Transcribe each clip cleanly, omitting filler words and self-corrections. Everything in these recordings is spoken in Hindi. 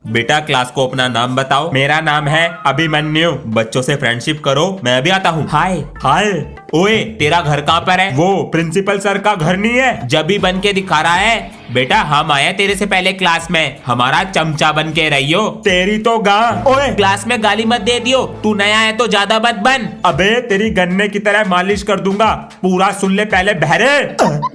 बेटा क्लास को अपना नाम बताओ। मेरा नाम है अभिमन्यु। बच्चों से फ्रेंडशिप करो, मैं भी आता हूँ। हाय हाय। ओए तेरा घर कहाँ पर है? वो प्रिंसिपल सर का घर नहीं है? जब भी बन के दिखा रहा है। बेटा हम आए तेरे से पहले क्लास में, हमारा चमचा बन के रहियो। तेरी तो गां। ओए क्लास में गाली मत दे दियो, तू नया है तो ज्यादा मत बन। अबे तेरी गन्ने की तरह मालिश कर दूंगा, पूरा सुन ले पहले बहरे।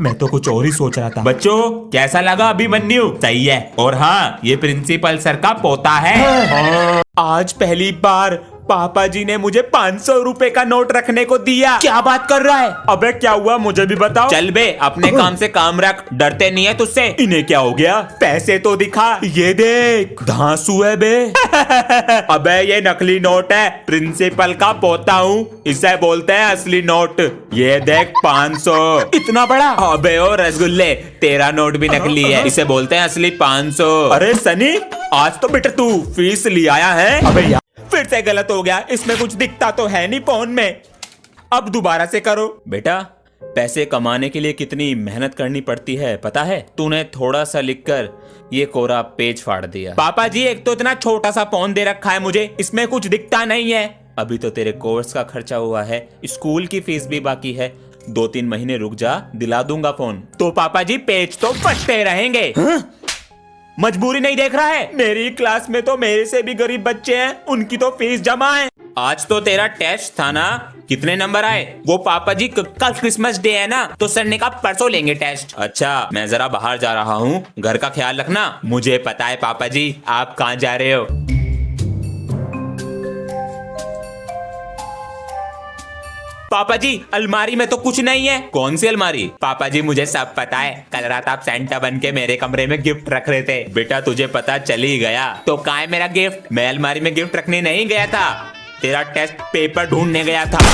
मैं तो कुछ और ही सोच रहा था। बच्चों कैसा लगा अभिमन्यु? सही है। और हाँ ये प्रिंसिपल सर का पोता है। आज पहली बार पापा जी ने मुझे 500 रुपए का नोट रखने को दिया। क्या बात कर रहा है? अबे क्या हुआ मुझे भी बताओ। चल बे अपने काम से काम रख, डरते नहीं है तुझसे। इन्हें क्या हो गया? पैसे तो दिखा, ये देख धांसू है बे। अबे ये नकली नोट है, प्रिंसिपल का पोता हूँ, इसे बोलते हैं असली नोट। ये देख 500। इतना बड़ा? अबे ओ रसगुल्ले, तेरा नोट भी नकली है, इसे बोलते हैं असली 500। अरे सनी आज तो बेटा तू फीस ले आया है। अबे यार फिर से गलत हो गया, इसमें कुछ दिखता तो है नहीं फोन में। अब दोबारा से करो। बेटा पैसे कमाने के लिए कितनी मेहनत करनी पड़ती है पता है? तूने थोड़ा सा लिखकर ये कोरा पेज फाड़ दिया। पापा जी एक तो इतना छोटा सा फोन दे रखा है मुझे, इसमें कुछ दिखता नहीं है। अभी तो तेरे कोर्स का खर्चा हुआ है, स्कूल की फीस भी बाकी है, 2-3 महीने रुक जा, दिला दूंगा फोन। तो पापा जी पेज तो फटते रहेंगे। मजबूरी नहीं देख रहा है? मेरी क्लास में तो मेरे से भी गरीब बच्चे हैं, उनकी तो फीस जमा है। आज तो तेरा टेस्ट था ना, कितने नंबर आए? वो पापा जी कल क्रिसमस डे है ना, तो सर ने कहा परसों लेंगे टेस्ट। अच्छा मैं जरा बाहर जा रहा हूँ, घर का ख्याल रखना। मुझे पता है पापा जी आप कहाँ जा रहे हो। पापा जी अलमारी में तो कुछ नहीं है। कौन सी अलमारी? पापा जी मुझे सब पता है, कल रात आप सेंटा बन के मेरे कमरे में गिफ्ट रख रहे थे। बेटा तुझे पता चल ही गया तो कहाँ है मेरा गिफ्ट? मैं अलमारी में गिफ्ट रखने नहीं गया था, तेरा टेस्ट पेपर ढूंढने गया था।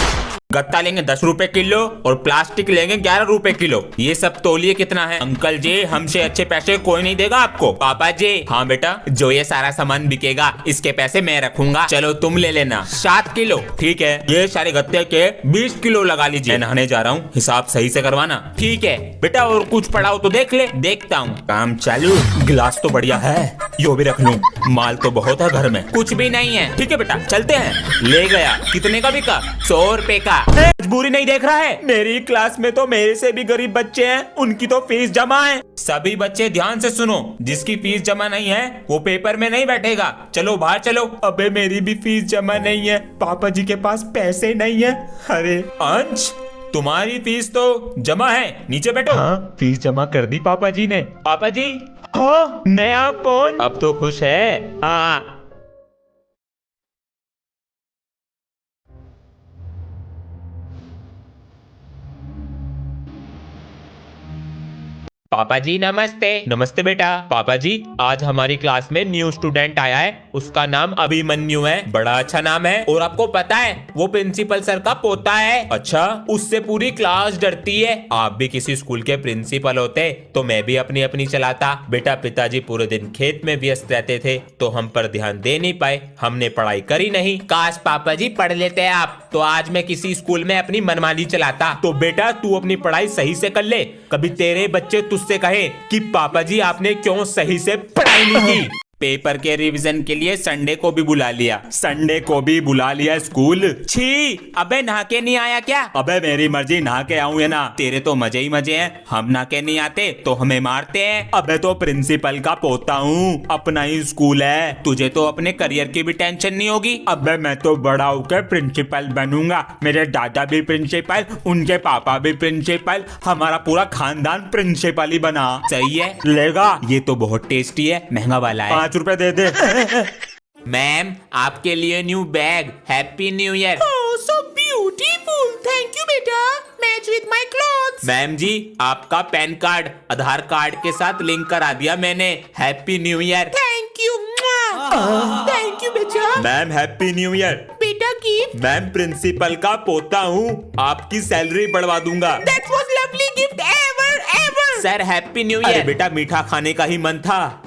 गत्ता लेंगे 10 रुपए किलो और प्लास्टिक लेंगे 11 रुपए किलो। ये सब तौलिए कितना है? अंकल जी हमसे अच्छे पैसे कोई नहीं देगा आपको। पापा जी हाँ बेटा, जो ये सारा सामान बिकेगा इसके पैसे मैं रखूंगा। चलो तुम ले लेना 7 किलो। ठीक है ये सारे गत्ते के 20 किलो लगा लीजिए। मैं नहाने जा रहा हूँ, हिसाब सही से करवाना। ठीक है बेटा, और कुछ पड़ा हो तो देख ले। देखता हूँ। काम चालू। गिलास तो बढ़िया है, यो भी रख लूं। माल तो बहुत है घर में। कुछ भी नहीं है। ठीक है बेटा चलते हैं। ले गया। कितने का बिका? 100 रुपए का। मजबूरी नहीं देख रहा है? मेरी क्लास में तो मेरे से भी गरीब बच्चे हैं, उनकी तो फीस जमा है। सभी बच्चे ध्यान से सुनो, जिसकी फीस जमा नहीं है वो पेपर में नहीं बैठेगा। चलो बाहर चलो। अबे मेरी भी फीस जमा नहीं है, पापा जी के पास पैसे नहीं है। अरे अंश तुम्हारी फीस तो जमा है, नीचे बैठो। हाँ फीस जमा कर दी पापा जी ने। पापा जी हाँ नया फोन। अब तो खुश है? हाँ। पापा जी नमस्ते। नमस्ते बेटा। पापा जी आज हमारी क्लास में न्यू स्टूडेंट आया है, उसका नाम अभिमन्यु है। बड़ा अच्छा नाम है। और आपको पता है वो प्रिंसिपल सर का पोता है। अच्छा उससे पूरी क्लास डरती है। आप भी किसी स्कूल के प्रिंसिपल होते तो मैं भी अपनी अपनी चलाता। बेटा पिताजी पूरे दिन खेत में व्यस्त रहते थे तो हम पर ध्यान दे नहीं पाए, हमने पढ़ाई करी नहीं। काश पापा जी पढ़ लेते आप तो आज मैं किसी स्कूल में अपनी मनमानी चलाता। तो बेटा तू अपनी पढ़ाई सही से कर ले, कभी तेरे बच्चे तुझसे कहे कि पापा जी आपने क्यों सही से पढ़ाई नहीं की। पेपर के रिवीजन के लिए संडे को भी बुला लिया। संडे को भी बुला लिया स्कूल। छी अबे नहा के नहीं आया क्या? अबे मेरी मर्जी, नहा के आऊं या ना, तेरे तो मजे ही मजे हैं। हम नहा के नहीं आते तो हमें मारते हैं। अबे तो प्रिंसिपल का पोता हूँ, अपना ही स्कूल है, तुझे तो अपने करियर की भी टेंशन नहीं होगी। अबे मैं तो बड़ा होकर प्रिंसिपल बनूंगा, मेरे दादा भी प्रिंसिपल, उनके पापा भी प्रिंसिपल, हमारा पूरा खानदान प्रिंसिपल ही बना। सही है लेगा? ये तो बहुत टेस्टी है, महंगा वाला है। 5 रुपए दे दे। मैम आपके लिए new bag, happy new year. Oh, so beautiful. Thank you, बेटा. Match with my clothes. Ma'am ji आपका पैन कार्ड आधार कार्ड के साथ लिंक करा दिया मैंने, happy new year. Thank you. Thank you, बेटा. Ma'am happy new year. बेटा गिफ्ट. मैम प्रिंसिपल का पोता हूँ, आपकी सैलरी बढ़वा दूंगा। That was lovely gift ever, ever. Sir happy new year. बेटा मीठा खाने का ही मन था,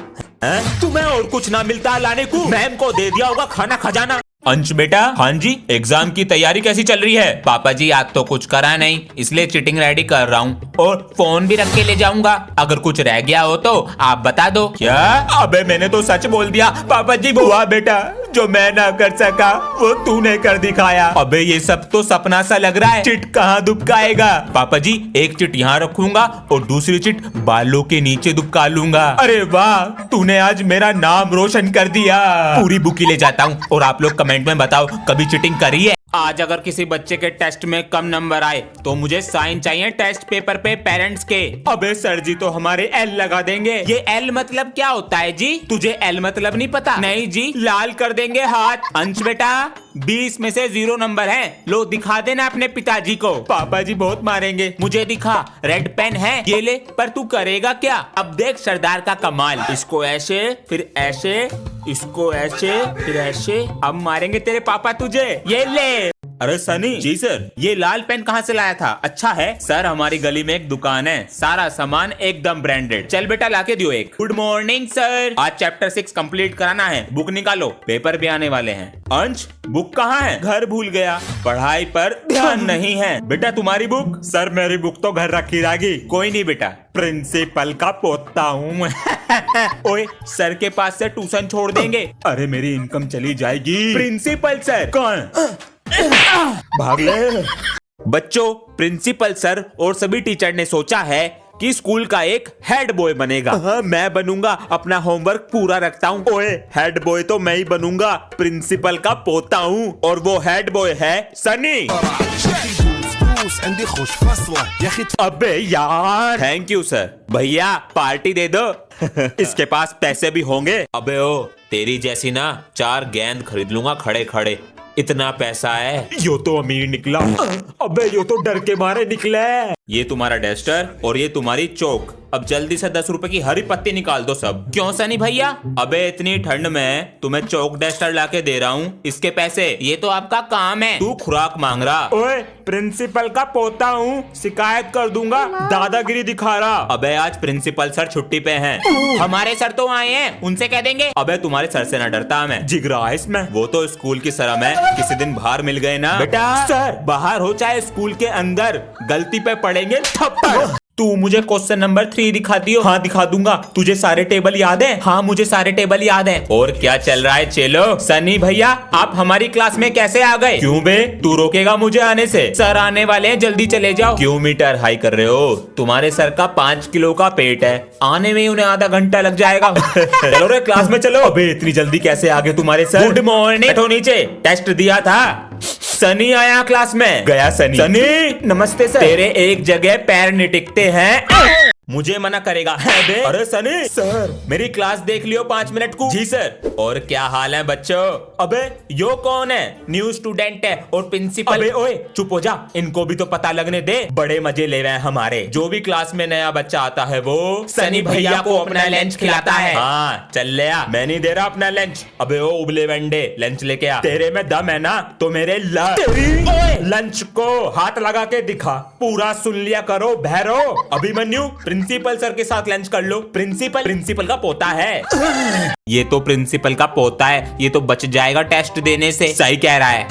तुम्हें और कुछ ना मिलता लाने को? मैम को दे दिया होगा खाना खजाना। अंश बेटा, हाँ जी, एग्जाम की तैयारी कैसी चल रही है? पापा जी आज तो कुछ करा नहीं, इसलिए चीटिंग रेडी कर रहा हूँ और फोन भी रख के ले जाऊंगा। अगर कुछ रह गया हो तो आप बता दो। क्या? अबे मैंने तो सच बोल दिया पापा जी। हुआ बेटा, जो मैं ना कर सका वो तूने कर दिखाया। अबे ये सब तो सपना सा लग रहा है, चिट कहाँ दुबकाएगा? पापा जी एक चिट यहाँ रखूंगा और दूसरी चिट बालों के नीचे दुबका लूंगा। अरे वाह, तूने आज मेरा नाम रोशन कर दिया। पूरी बुक ही ले जाता हूँ और आप लोग कमेंट में बताओ कभी चीटिंग करी है? आज अगर किसी बच्चे के टेस्ट में कम नंबर आए तो मुझे साइन चाहिए टेस्ट पेपर पे पेरेंट्स के। अबे सर जी तो हमारे एल लगा देंगे। ये एल मतलब क्या होता है जी? तुझे एल मतलब नहीं पता? नहीं जी, लाल कर देंगे हाथ। अंश बेटा 20 में से 0 नंबर है, लो दिखा देना अपने पिताजी को। पापा जी बहुत मारेंगे। मुझे दिखा, रेड पेन है, ये ले। पर तू करेगा क्या? अब देख सरदार का कमाल। इसको ऐसे, फिर ऐसे, इसको ऐसे, फिर ऐसे। अब मारेंगे तेरे पापा तुझे। ये ले। अरे सनी जी सर, ये लाल पेन कहाँ से लाया था? अच्छा है सर, हमारी गली में एक दुकान है, सारा सामान एकदम ब्रांडेड। चल बेटा लाके दियो एक। गुड मॉर्निंग सर, आज चैप्टर 6 कंप्लीट कराना है, बुक निकालो, पेपर भी आने वाले हैं। अंश बुक कहाँ है? घर भूल गया, पढ़ाई पर ध्यान नहीं है। बेटा तुम्हारी बुक? सर मेरी बुक तो घर रखी रहेगी। कोई नहीं बेटा, प्रिंसिपल का पोता हूँ। ओए सर के पास से ट्यूशन छोड़ देंगे। अरे मेरी इनकम चली जाएगी। प्रिंसिपल सर कौन? भाग ले। बच्चों, प्रिंसिपल सर और सभी टीचर ने सोचा है कि स्कूल का एक हेड बॉय बनेगा। मैं बनूंगा, अपना होमवर्क पूरा रखता हूँ। ओए हेड बॉय तो मैं ही बनूंगा, प्रिंसिपल का पोता हूँ और वो हेड बॉय है सनी। अबे यार, थैंक यू सर। भैया पार्टी दे दो। इसके पास पैसे भी होंगे। अबे ओ, तेरी जैसी ना 4 गेंद खरीद लूंगा खड़े खड़े, इतना पैसा है। यो तो अमीर निकला। अबे यो तो डर के मारे निकला। ये तुम्हारा डस्टर और ये तुम्हारी चौक। अब जल्दी से 10 रुपए की हरी पत्ती निकाल दो सब। क्यों सनी भैया? अबे इतनी ठंड में तुम्हें चौक डस्टर लाके दे रहा हूँ, इसके पैसे। ये तो आपका काम है, तू खुराक मांग रहा। ओए प्रिंसिपल का पोता हूँ, शिकायत कर दूंगा, दादागिरी दिखा रहा। अबे आज प्रिंसिपल सर छुट्टी पे हैं। हमारे सर तो आए हैं, उनसे कह देंगे। अबे तुम्हारे सर से ना डरता मैं, जिगरा है इसमें। वो तो स्कूल की शर्म है, किसी दिन बाहर मिल गए ना। बेटा सर, बाहर हो चाहे स्कूल के अंदर, गलती पे पड़ेंगे थप्पड़। तू मुझे क्वेश्चन नंबर 3 दिखा दियो। हाँ दिखा दूंगा। तुझे सारे टेबल याद है? हाँ मुझे सारे टेबल याद है। और क्या चल रहा है चलो? सनी भैया आप हमारी क्लास में कैसे आ गए? क्यों बे, तू रोकेगा मुझे आने से? सर आने वाले हैं, जल्दी चले जाओ। क्यों मीटर हाई कर रहे हो? तुम्हारे सर का 5 किलो का पेट है, आने में उन्हें आधा घंटा लग जाएगा। चलो रे क्लास में चलो। अबे इतनी जल्दी कैसे आ गए तुम्हारे सर? Good morning. बैठो नीचे, टेस्ट दिया था। सनी आया क्लास में। गया सनी। सनी नमस्ते सर। तेरे एक जगह पैर नहीं टिकते हैं। मुझे मना करेगा? अरे सनी सर, मेरी क्लास देख लियो 5 मिनट को। जी सर। और क्या हाल है बच्चों? अबे यो कौन है? न्यू स्टूडेंट है और प्रिंसिपल। अबे ओए चुप हो जा, इनको भी तो पता लगने दे। बड़े मजे ले रहे हैं हमारे। जो भी क्लास में नया बच्चा आता है वो सनी भैया को अपना लंच खिलाता है। हाँ चल ले आ। मैं नहीं दे रहा अपना लंच। अबे ओ उबले वंडे, लंच लेके आ। तेरे में दम है ना तो मेरे लंच को हाथ लगा के दिखा। पूरा सुन लिया करो भैरो। अभिमन्यु प्रिंसिपल सर के साथ लंच कर लो। प्रिंसिपल का पोता है। ये तो प्रिंसिपल का पोता है, ये तो बच जाएगा टेस्ट देने से। सही कह रहा है।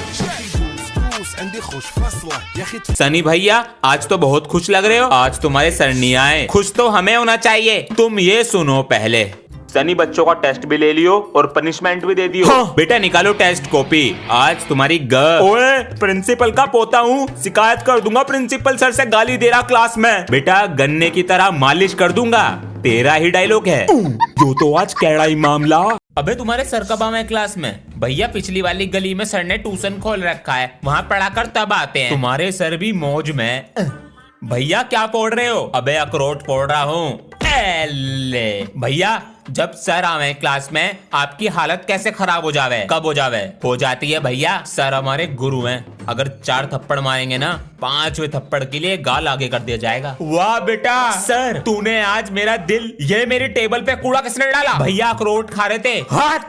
सनी भैया आज तो बहुत खुश लग रहे हो। आज तुम्हारे सर नहीं आए, खुश तो हमें होना चाहिए। तुम ये सुनो पहले, सनी बच्चों का टेस्ट भी ले लियो और पनिशमेंट भी दे दियो। हाँ। बेटा निकालो टेस्ट कॉपी, आज तुम्हारी ओए प्रिंसिपल का पोता हूँ, शिकायत कर दूंगा प्रिंसिपल सर से, गाली दे रहा क्लास में। बेटा गन्ने की तरह मालिश कर दूंगा। तेरा ही डायलॉग है। जो तो आज कैड़ा ही मामला। अबे तुम्हारे सर कब आए क्लास में? भैया पिछली वाली गली में सर ने ट्यूशन खोल रखा है, वहाँ पढ़ाकर तब आते हैं। तुम्हारे सर भी मौज में। भैया क्या पढ़ रहे हो? अबे अखरोट पढ़ रहा हूँ। भैया जब सर आवे क्लास में आपकी हालत कैसे खराब हो जावे? कब हो जावे? हो जाती है भैया, सर हमारे गुरु हैं। अगर 4 थप्पड़ मारेंगे ना, 5वें थप्पड़ के लिए गाल आगे कर दिया जाएगा। वाह बेटा सर, तूने आज मेरा दिल। ये मेरी टेबल पे कूड़ा किसने डाला? भैया अखरोट खा रहे थे। हाथ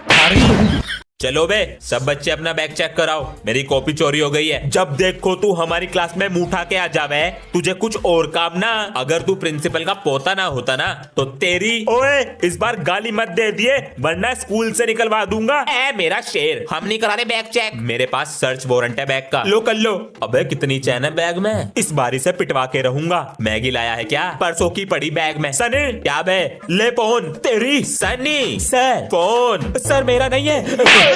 चलो बे, सब बच्चे अपना बैग चेक कराओ, मेरी कॉपी चोरी हो गई है। जब देखो तू हमारी क्लास में मुंह उठा के आ जावे, तुझे कुछ और काम ना। अगर तू प्रिंसिपल का पोता ना होता ना तो तेरी। ओए, इस बार गाली मत दे दिए वरना स्कूल से निकलवा दूंगा। ए मेरा शेर, हम नहीं करा रहे बैग चेक, मेरे पास सर्च वारंट है बैग का। लो कर लो। अबे कितनी चैन है बैग में, इस बारी से पिटवा के रहूंगा। मैगी लाया है क्या? परसों की पड़ी बैग में। सनी क्या बे, ले फोन तेरी। Sunny sir phone. सर मेरा नहीं है।